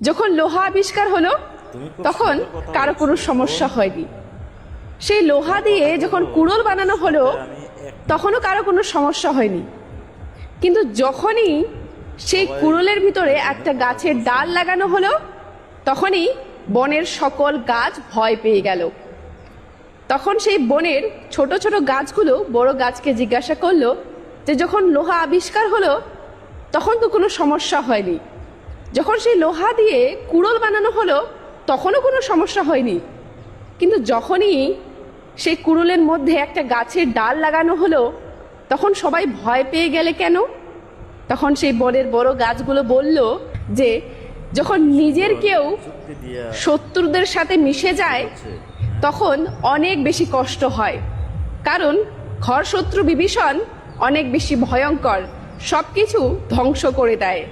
যখন লোহা আবিষ্কার হলো তখন কারো কোনো সমস্যা হয়নি। সেই লোহা দিয়ে যখন কুড়োল বানানো হলো তখনও কারো কোনো সমস্যা হয়নি। কিন্তু যখনই সেই কুড়োলের ভিতরে একটা গাছের ডাল লাগানো হলো তখনই বনের সকল গাছ ভয় পেয়ে গেল। তখন সেই বনের ছোট ছোট গাছগুলো বড় গাছকে জিজ্ঞাসা করলো যে যখন লোহা আবিষ্কার হলো তখন তো কোনো সমস্যা হয়নি, যখন সেই লোহা দিয়ে কুড়োল বানানো হলো তখনও কোনো সমস্যা হয়নি, কিন্তু যখনই সেই কুড়োলের মধ্যে একটা গাছের ডাল লাগানো হলো তখন সবাই ভয় পেয়ে গেলে কেন? তখন সেই বনের বড় গাছগুলো বলল যে যখন নিজের কেউ শত্রুদের সাথে মিশে যায় তখন অনেক বেশি কষ্ট হয়, কারণ ঘর শত্রু বিভীষণ অনেক বেশি ভয়ঙ্কর, সব কিছু ধ্বংস করে দেয়।